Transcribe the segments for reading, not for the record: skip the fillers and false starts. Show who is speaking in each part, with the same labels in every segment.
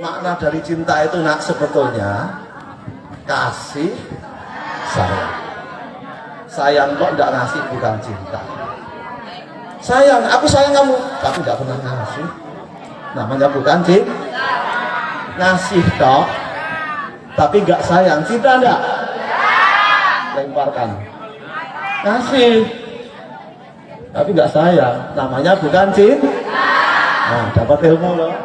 Speaker 1: makna dari cinta itu nak sebetulnya kasih sayang. Sayang kok tidak ngasih bukan cinta. Sayang, aku sayang kamu, tapi tidak pernah ngasih. Namanya bukan cinta. Ngasih toh, tapi nggak sayang. Cinta enggak? Lemparkan. Ngasih, tapi nggak sayang. Namanya bukan cinta. Nah, dapat ilmu loh.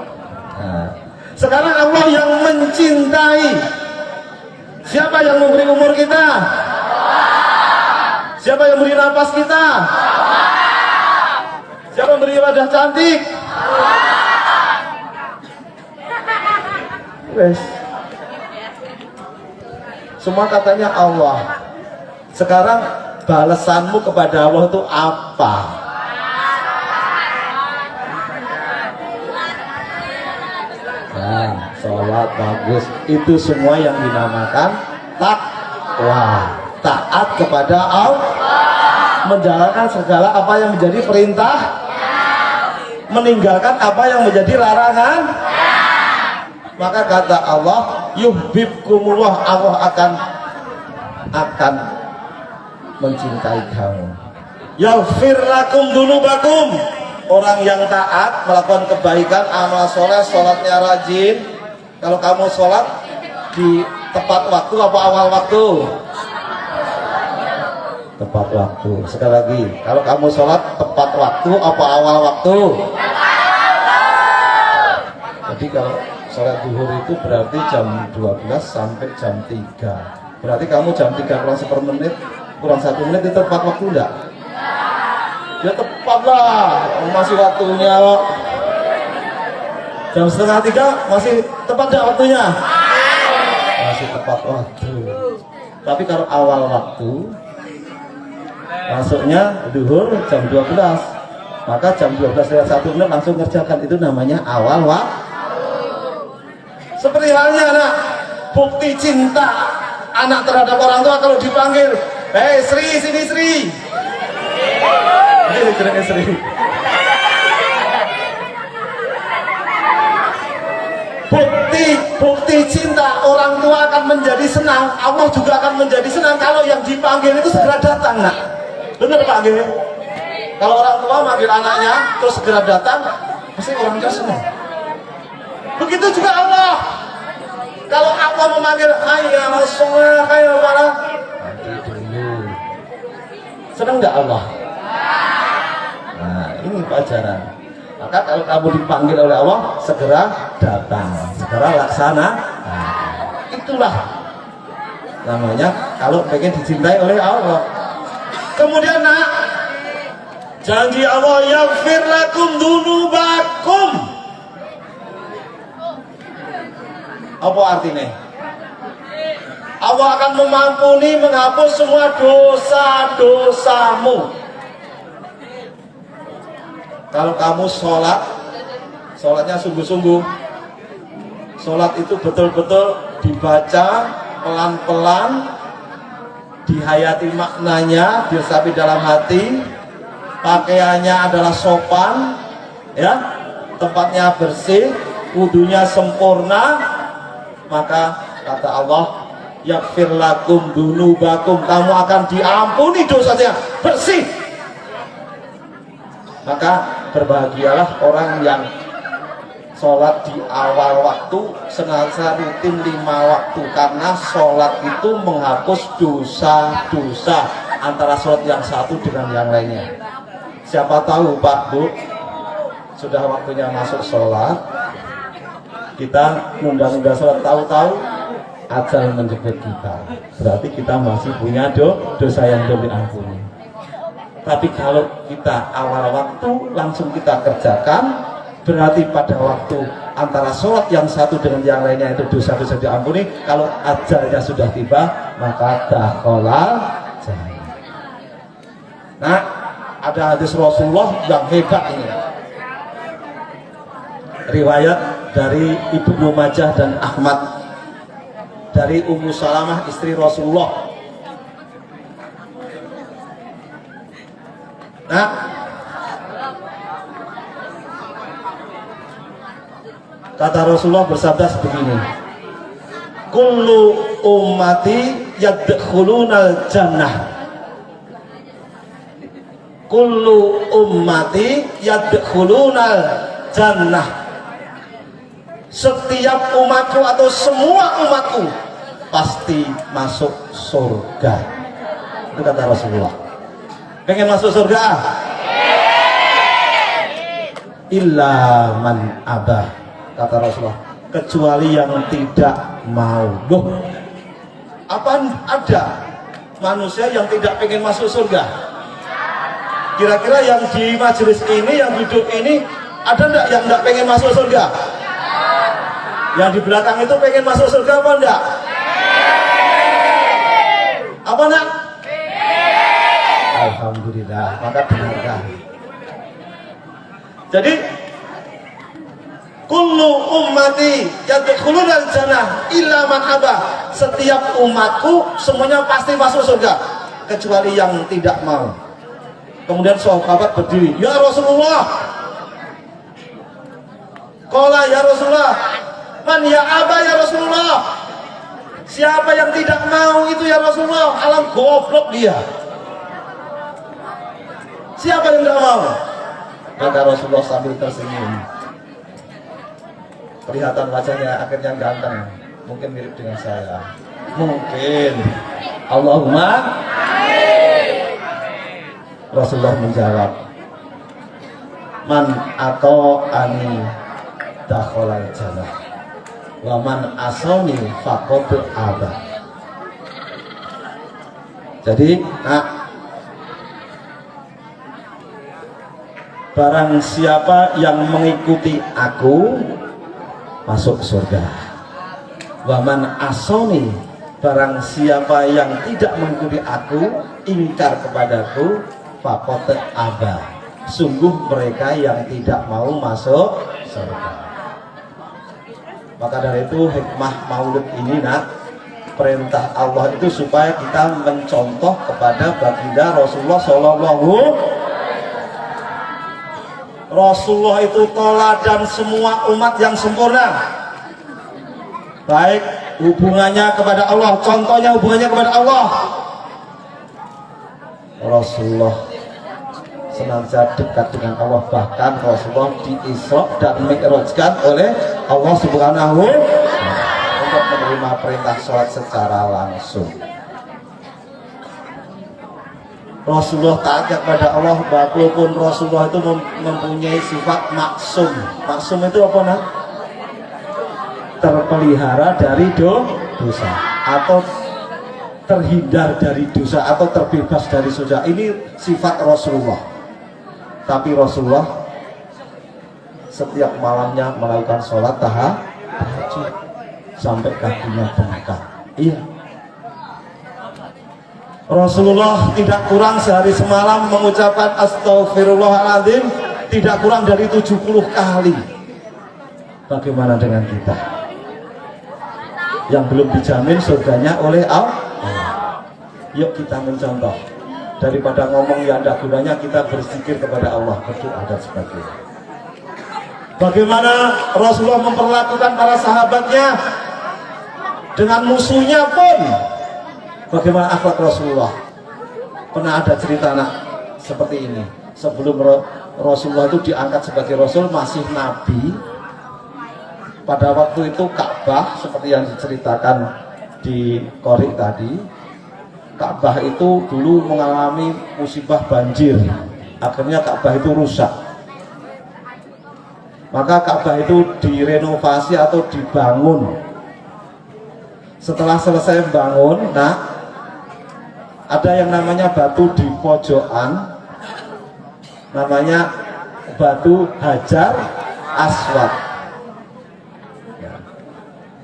Speaker 1: Nah, sekarang Allah yang mencintai. Siapa yang memberi umur kita? Siapa yang beri napas kita? Siapa yang beri wajah cantik? Wes. Semua katanya Allah. Sekarang balasanmu kepada Allah itu apa? Nah, sholat bagus. Itu semua yang dinamakan takwa. Taat kepada Allah, menjalankan segala apa yang menjadi perintah, meninggalkan apa yang menjadi larangan. Maka kata Allah, yuhibbukumullah, Allah akan mencintai kamu. Yaghfir lakum dzunubakum, orang yang taat melakukan kebaikan, amal soleh, sholatnya rajin. Kalau kamu sholat di tepat waktu apa awal waktu? Tepat waktu. Sekali lagi, kalau kamu sholat tepat waktu apa awal waktu? Jadi kalau sholat zuhur itu berarti jam 12 sampai jam 3. Berarti kamu jam 3 kurang sepermenit, kurang 1 menit itu tepat waktu enggak? Ya tepat lah, masih waktunya. Jam setengah 3 masih tepat enggak waktunya? Masih tepat waktu. Tapi kalau awal waktu, masuknya duhur jam 12, maka jam 12 lewat 1 menit langsung ngerjakan, itu namanya awal waktu. Seperti halnya anak, bukti cinta anak terhadap orang tua kalau dipanggil, "Hei Sri, sini Sri." Ini kira Sri. Bukti cinta orang tua akan menjadi senang, Allah juga akan menjadi senang kalau yang dipanggil itu segera datang, nak. Benar Pak Gini? Kalau orang tua manggil anaknya terus segera datang, pasti orang tua senang. Begitu juga Allah. Kalau Allah memanggil hayya as-shalah, hayya al-falah, senang nggak Allah? Nah, ini pelajaran. Maka kalau kamu dipanggil oleh Allah, segera datang, segera laksana. Nah, itulah namanya kalau pengen dicintai oleh Allah. Kemudian nak, janji Allah, yaghfir lakum dzunubakum. Apa artinya? Allah akan mengampuni, menghapus semua dosa-dosamu. Kalau kamu sholatnya sungguh-sungguh, sholat itu betul-betul dibaca pelan-pelan, dihayati maknanya, diresapi dalam hati, pakaiannya adalah sopan, ya, tempatnya bersih, wudunya sempurna, maka kata Allah, yaghfir lakum dzunubakum, kamu akan diampuni dosanya, bersih. Maka berbahagialah orang yang sholat di awal waktu, sengaja rutin 5 waktu, karena sholat itu menghapus dosa-dosa antara sholat yang satu dengan yang lainnya. Siapa tahu Pak Bu, sudah waktunya masuk sholat, kita nunda-nunda sholat, tahu-tahu ajal menjemput kita, berarti kita masih punya dosa yang belum diampuni. Tapi kalau kita awal waktu langsung kita kerjakan, berarti pada waktu antara sholat yang satu dengan yang lainnya itu dosa-dosa diampuni. Kalau ajalnya sudah tiba, maka dakhalal jannah. Nah, ada hadis Rasulullah yang hebat ini, riwayat dari Ibnu Majah dan Ahmad, dari Ummu Salamah istri Rasulullah. Nah, Kata Rasulullah bersabda begini, kullu ummati yadkhulunal jannah, kullu ummati yadkhulunal jannah, setiap umatku atau semua umatku pasti masuk surga. Itu kata Rasulullah. Pengen masuk surga? Illa man abah, kata Rasulullah, kecuali yang tidak mau. Loh, apa ada manusia yang tidak pengen masuk surga? Kira-kira yang di majelis ini, yang duduk ini, ada enggak yang enggak pengen masuk surga? Yang di belakang itu pengen masuk surga apa enggak? Apa enggak? Alhamdulillah, maka dengarkan. Jadi kullu ummati yadkhulunal jannah illa man aba, setiap umatku semuanya pasti masuk surga kecuali yang tidak mau. Kemudian sahabat berdiri, ya Rasulullah, qala ya Rasulullah, man ya aba ya Rasulullah, siapa yang tidak mau itu ya Rasulullah? Alam goblok dia, siapa yang tidak mau? Maka Rasulullah sambil tersenyum, kelihatan wajahnya akhirnya ganteng, mungkin mirip dengan saya, mungkin. Allahumma Rasulullah menjawab, man atau ani dakhalal jannah wa man asani faqad aba. Jadi barang siapa yang mengikuti aku masuk surga. Waman asoni, barang siapa yang tidak mengikuti aku, ingkar kepadaku, faqad aba, sungguh mereka yang tidak mau masuk surga. Maka dari itu hikmah maulid ini perintah Allah itu supaya kita mencontoh kepada baginda Rasulullah Shallallahu. Rasulullah itu teladan semua umat yang sempurna, baik hubungannya kepada Allah, contohnya hubungannya kepada Allah. Rasulullah senantiasa dekat dengan Allah, bahkan Rasulullah di-Isra dan Mi'rajkan oleh Allah Subhanahu untuk menerima perintah sholat secara langsung. Rasulullah taat kepada Allah, walaupun Rasulullah itu mempunyai sifat maksum. Maksum itu apa nak? Terpelihara dari dosa, atau terhindar dari dosa, atau terbebas dari dosa. Ini sifat Rasulullah. Tapi Rasulullah setiap malamnya melakukan sholat tahajud sampai kakinya bengkak. Iya. Rasulullah tidak kurang sehari semalam mengucapkan astagfirullahaladzim tidak kurang dari 70 kali. Bagaimana dengan kita yang belum dijamin surganya oleh Allah? Yuk kita mencontoh, daripada ngomong yang ada gunanya, kita berzikir kepada Allah, berdoa dan sebagainya. Bagaimana Rasulullah memperlakukan para sahabatnya, dengan musuhnya pun bagaimana akhlak Rasulullah. Pernah ada cerita seperti ini, sebelum Rasulullah itu diangkat sebagai Rasul, masih Nabi. Pada waktu itu Ka'bah seperti yang diceritakan di Qorik tadi, Ka'bah itu dulu mengalami musibah banjir, akhirnya Ka'bah itu rusak. Maka Ka'bah itu direnovasi atau dibangun. Setelah selesai bangun, ada yang namanya batu di pojokan, namanya batu Hajar Aswad. Ya.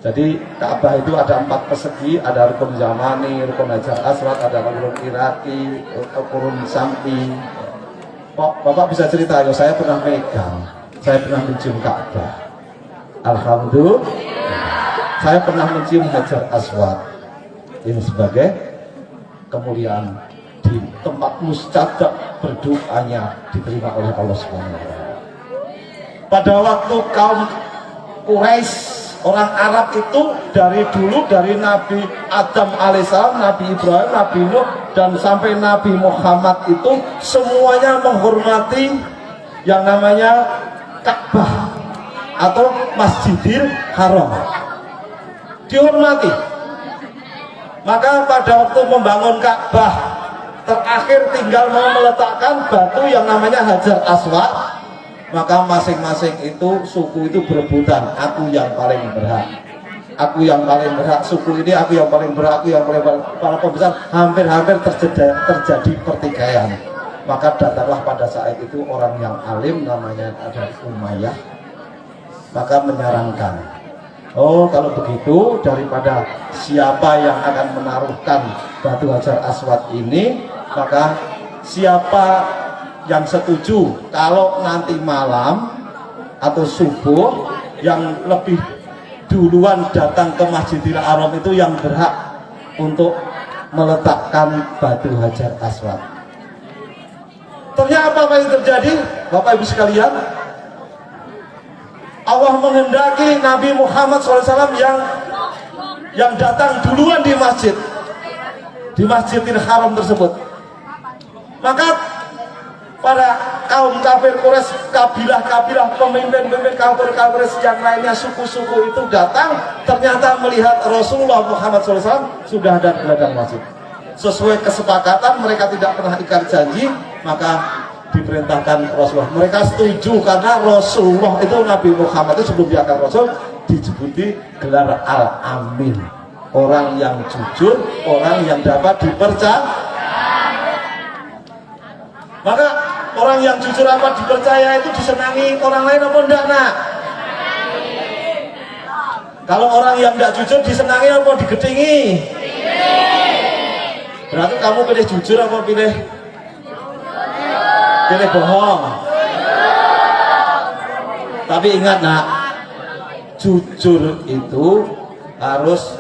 Speaker 1: Jadi Ka'bah itu ada 4 persegi, ada rukun Yamani, rukun Hajar Aswad, ada rukun Iraki, rukun Sam'i. Kok Bapak bisa cerita? Ya, saya pernah megang, saya pernah mencium Ka'bah. Alhamdulillah, saya pernah mencium Hajar Aswad. Ini sebagai kemuliaan di tempat mustajab berdoanya diterima oleh Allah SWT. Pada waktu kaum Quraisy, orang Arab itu dari dulu, dari Nabi Adam alaihissalam, Nabi Ibrahim, Nabi Nuh, dan sampai Nabi Muhammad itu semuanya menghormati yang namanya Ka'bah atau Masjidil Haram, dihormati. Maka pada waktu membangun Ka'bah terakhir tinggal mau meletakkan batu yang namanya Hajar Aswad, maka masing-masing itu suku itu berebutan, aku yang paling berhak, aku yang paling berhak, suku ini aku yang paling berhak, aku yang paling berhak. Para pembesar hampir-hampir terjadi pertikaian. Maka datanglah pada saat itu orang yang alim namanya ada Umayyah, maka menyarankan, oh kalau begitu daripada siapa yang akan menaruhkan batu Hajar Aswad ini, maka siapa yang setuju kalau nanti malam atau subuh yang lebih duluan datang ke Masjidil Haram itu yang berhak untuk meletakkan batu Hajar Aswad. Ternyata apa yang terjadi, Bapak Ibu sekalian? Allah menghendaki Nabi Muhammad SAW yang datang duluan di Masjidil Haram tersebut. Maka para kaum kafir Quraisy, kabilah-kabilah, pemimpin-pemimpin kafir Quraisy yang lainnya, suku-suku itu datang, ternyata melihat Rasulullah Muhammad SAW sudah ada di belakang masjid. Sesuai kesepakatan, mereka tidak pernah ikat janji, maka diperintahkan Rasulullah. Mereka setuju karena Rasulullah itu, Nabi Muhammad itu sebelum diangkat Rasul disebuti gelar Al-Amin, orang yang jujur, orang yang dapat dipercaya. Maka orang yang jujur apa dipercaya itu disenangi orang lain apa enggak, nak? Kalau orang yang enggak jujur disenangi apa digedingi? Berarti kamu pilih jujur apa pilih bohong? Tapi ingat, nak, jujur itu harus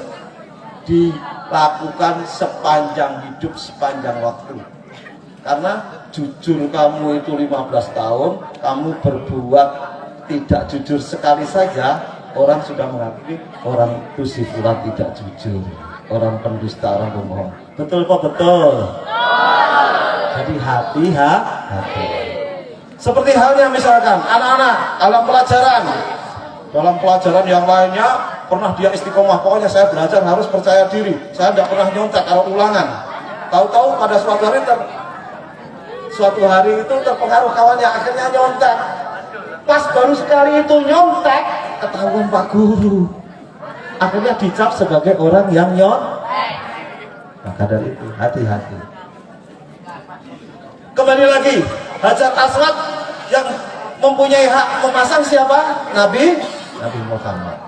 Speaker 1: dilakukan sepanjang hidup, sepanjang waktu. Karena jujur kamu itu 15 tahun, kamu berbuat tidak jujur sekali saja, orang sudah mengakui orang itu si fulan tidak jujur, orang pendusta, orang pembohong. Betul apa betul? Jadi hati-hati. Seperti halnya misalkan anak-anak dalam pelajaran yang lainnya pernah dia istiqomah, pokoknya saya belajar harus percaya diri, saya tidak pernah nyontek kalau ulangan. Tahu-tahu pada suatu hari itu terpengaruh kawannya, akhirnya nyontek. Pas baru sekali itu nyontek, ketahuan Pak Guru, akhirnya dicap sebagai orang yang nyontek. Maka dari itu hati-hati. Kembali lagi, Hajar Aswad yang mempunyai hak memasang siapa? Nabi Muhammad.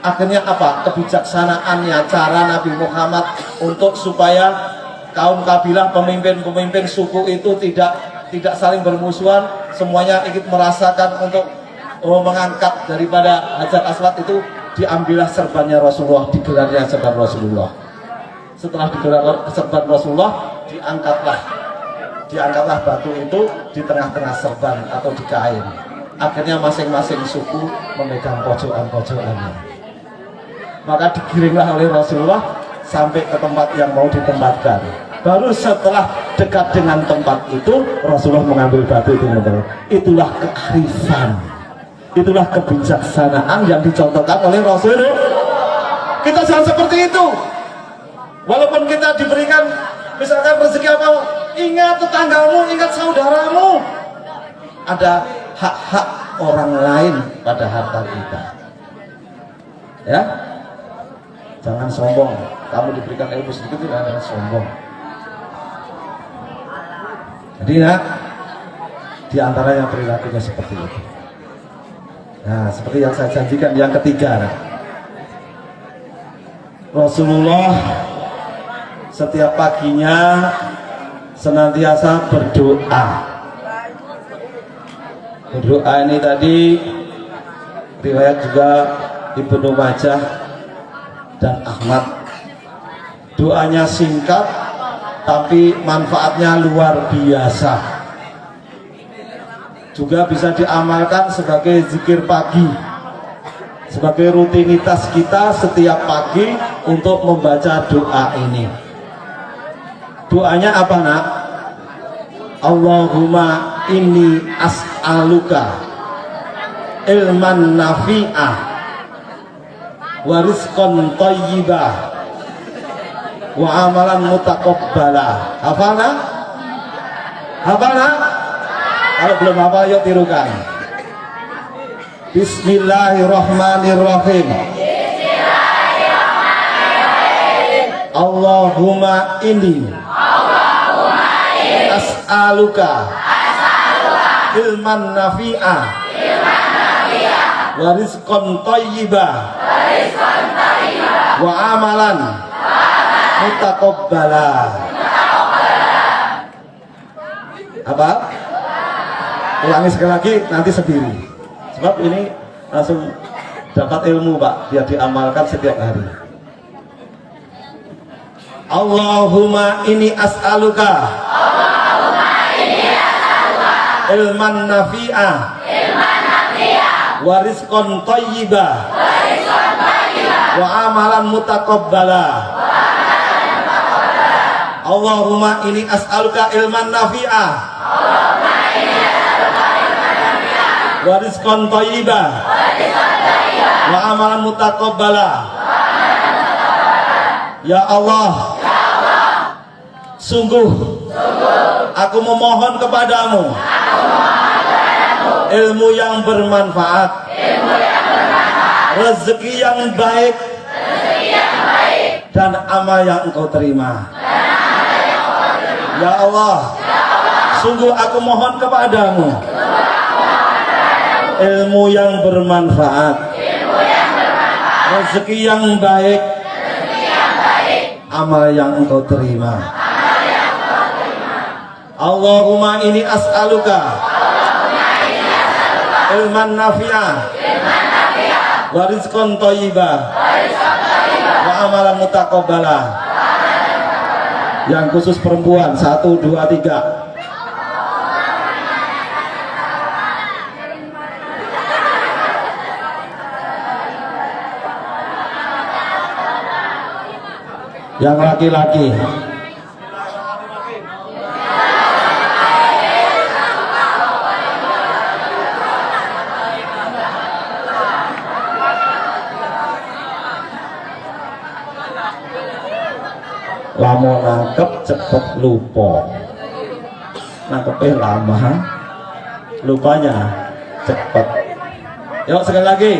Speaker 1: Akhirnya apa? Kebijaksanaannya, cara Nabi Muhammad untuk supaya kaum kabilah, pemimpin-pemimpin suku itu tidak saling bermusuhan, semuanya ikut merasakan untuk mengangkat daripada Hajar Aswad itu, diambillah serbannya Rasulullah, digelarnya serban Rasulullah. Setelah digelar serban Rasulullah, diangkatlah batu itu di tengah-tengah serban atau di kain. Akhirnya masing-masing suku memegang pojokan-pojokannya. Maka digiringlah oleh Rasulullah sampai ke tempat yang mau ditempatkan. Baru setelah dekat dengan tempat itu, Rasulullah mengambil batu itu. Itulah kearifan, itulah kebijaksanaan yang dicontohkan oleh Rasulullah. Kita jangan seperti itu. Walaupun kita diberikan misalkan rezeki apa, ingat tetanggamu, ingat saudaramu. Ada hak-hak orang lain pada harta kita. Ya, jangan sombong. Kamu diberikan ilmu sedikit, jangan sombong. Jadi nak, diantaranya perilakunya seperti itu. Nah, seperti yang saya janjikan, yang ketiga, nah, Rasulullah setiap paginya senantiasa berdoa. Berdoa ini tadi riwayat juga Ibnu Majah dan Ahmad. Doanya singkat tapi manfaatnya luar biasa. Juga bisa diamalkan sebagai zikir pagi. sebagai rutinitas kita setiap pagi untuk membaca doa ini. Doanya apa nak? Allahumma inni as'aluka ilman nafi'ah wa rizqan thayyibah wa amalan mutaqabbala. Hafalna? Hafalna? Kalau belum hafal yuk tirukan. Bismillahirrahmanirrahim. Allahumma inni as'aluka ilman nafi'ah wa rizqan thayyibah wa amalan mutaqabbala. Apa? Ulangi sekali lagi nanti sendiri. Sebab ini langsung dapat ilmu Pak, biar diamalkan setiap hari. Allahumma inni as'aluka ilman nafi'ah wa rizqan thayyibah wa amalan mutaqabbala. Allahumma inni as'aluka ilman nafi'ah wa rizqan thayyibah wa amalan mutaqabbala. Ya Allah, sungguh aku memohon kepadamu ilmu yang bermanfaat, rezeki yang baik, dan amal yang engkau terima. Ya Allah, sungguh aku mohon kepadamu ilmu yang bermanfaat, rezeki yang baik, amal yang engkau terima. Allahumma inni as'aluka ilman nafi'ah wa rizqan thayyibah wa amalan mutaqabbala. Yang khusus perempuan 1, 2, 3. Yang laki-laki lama nangkep cepet lupa, nangkepnya lama lupanya cepet. Yuk sekali lagi.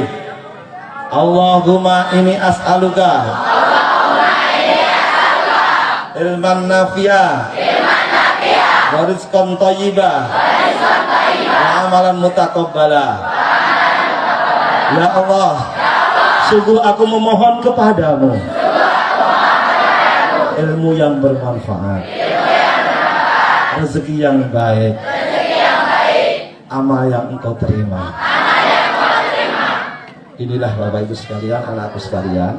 Speaker 1: Allahumma inni as'aluka ilman nafi'ah wa rizqan thayyibah wa amalan mutaqabbala. Ya Allah, sungguh aku memohon kepadamu ilmu yang bermanfaat, rezeki yang baik, amal yang engkau terima. Inilah Bapak Ibu sekalian, anakku sekalian,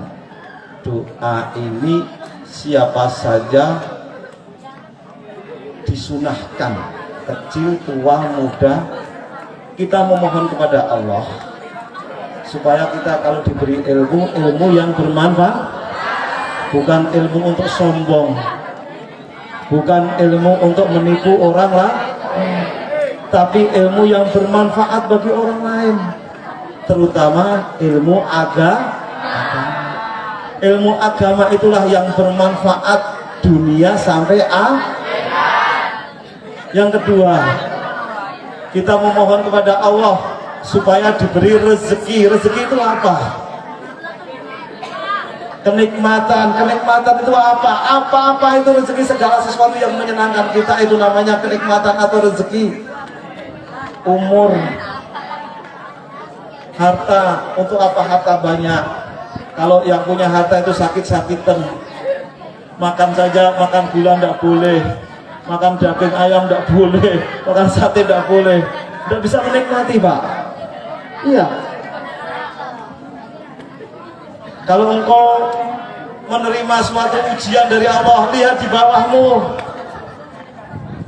Speaker 1: doa ini siapa saja disunahkan, kecil, tua, muda, kita memohon kepada Allah supaya kita kalau diberi ilmu, ilmu yang bermanfaat, bukan ilmu untuk sombong, bukan ilmu untuk menipu orang lah, tapi ilmu yang bermanfaat bagi orang lain, terutama ilmu agama. Ilmu agama itulah yang bermanfaat dunia sampai akhirat. Yang kedua, kita memohon kepada Allah supaya diberi rezeki. Rezeki itu apa? Kenikmatan. Kenikmatan itu apa? Apa-apa itu rezeki, segala sesuatu yang menyenangkan kita itu namanya kenikmatan atau rezeki. Umur, harta, untuk apa harta banyak? Kalau yang punya harta itu sakit-sakitan, makan saja, makan gula tidak boleh, makan daging ayam tidak boleh, makan sate tidak boleh, tidak bisa menikmati Pak. Iya. Kalau engkau menerima suatu ujian dari Allah, lihat di bawahmu,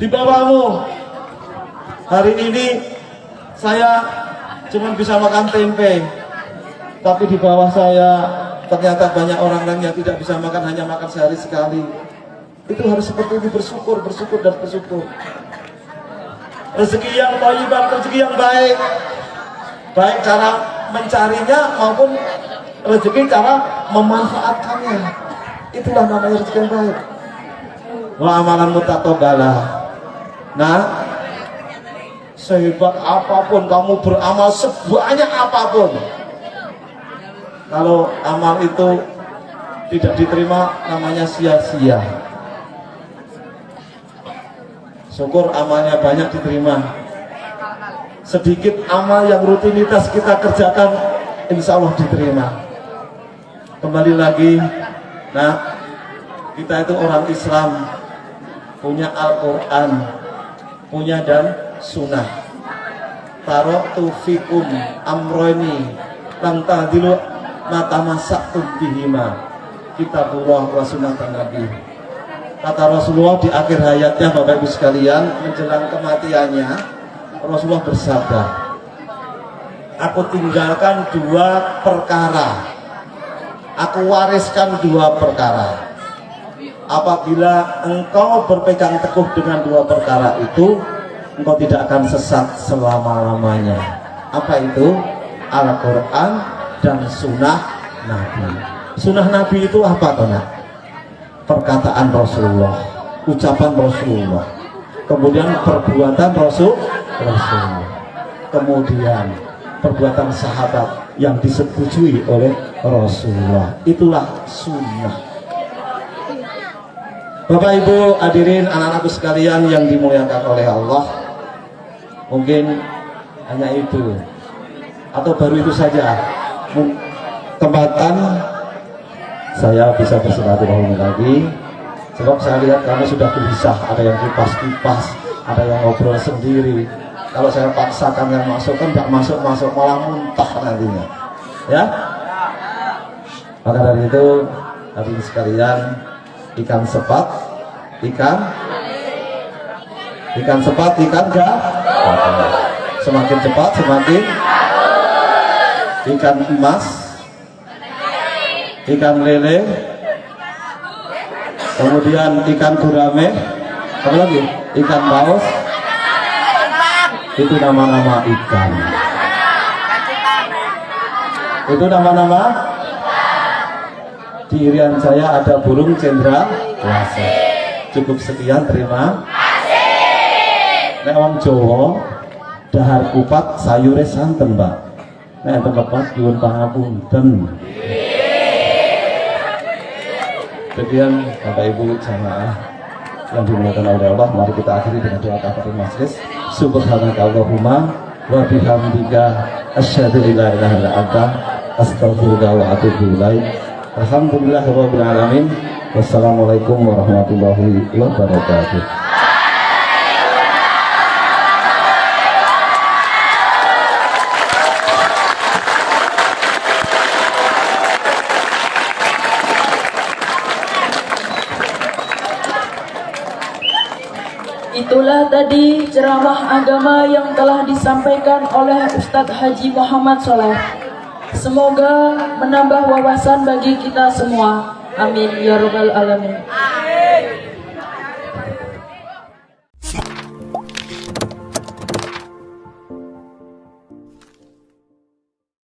Speaker 1: di bawahmu. Hari ini saya cuma bisa makan tempe, tapi di bawah saya ternyata banyak orang lain yang tidak bisa makan, hanya makan sehari sekali. Itu harus seperti itu, bersyukur, bersyukur, dan bersyukur. Rezeki yang thayyibah, rezeki yang baik, baik cara mencarinya maupun rezeki cara memanfaatkannya. Itulah namanya rezeki yang baik. Wa amalan mutatobala. Nah, sehebat apapun kamu beramal, sebanyak apapun, kalau amal itu tidak diterima, namanya sia-sia. Syukur amalnya banyak diterima. Sedikit amal yang rutinitas kita kerjakan, insya Allah diterima. Kembali lagi, nah, kita itu orang Islam, punya Al-Quran, punya dan sunnah. Taraktu fikum amroni lam tahdilu mata masaktum bihima, kitabullah wa sunnatan nabi. Kata Rasulullah di akhir hayatnya, Bapak Ibu sekalian, menjelang kematiannya, Rasulullah bersabda, aku tinggalkan dua perkara, aku wariskan dua perkara. Apabila engkau berpegang teguh dengan dua perkara itu, engkau tidak akan sesat selama-lamanya. Apa itu? Al-Quran dan sunnah Nabi. Sunnah Nabi itu apa, Tona? Perkataan Rasulullah, ucapan Rasulullah, kemudian perbuatan Rasulullah, kemudian perbuatan sahabat yang disetujui oleh Rasulullah. Itulah sunnah. Bapak Ibu hadirin anak-anakku sekalian yang dimuliakan oleh Allah, mungkin hanya itu atau baru itu saja tempatan saya bisa bersilaturahmi lagi, sebab saya lihat kamu sudah gelisah, ada yang kipas-kipas, ada yang ngobrol sendiri. Kalau saya paksakan yang masuk kan nggak masuk-masuk, malah muntah nantinya, ya. Maka dari itu hadirin sekalian, ikan sepat, ikan sepat, ikan gatal. Semakin cepat semakin ikan emas, ikan lele, kemudian ikan gurame, apa lagi? Ikan paus. Itu nama-nama ikan. Itu nama-nama. Di irian saya ada burung cendrawasih. Cukup sekian, terima kasih. Nek wong Jawa dahar kupat sayure santen, Mbak. Nek tempat nyuwun pangapunten. Sekian Bapak Ibu jamaah yang dimuliakan oleh Allah, mari kita akhiri dengan doa kafaratul majlis. Subhanakallahumma wa bihamdika asyhadu an la ilaha illa anta astaghfiruka wa atubu ilaik. Alhamdulillahirabbil alamin. Wassalamualaikum warahmatullahi wabarakatuh.
Speaker 2: Itulah tadi ceramah agama yang telah disampaikan oleh Ustadz Haji Muhammad Soleh. Semoga menambah wawasan bagi kita semua. Amin ya rabbal alamin.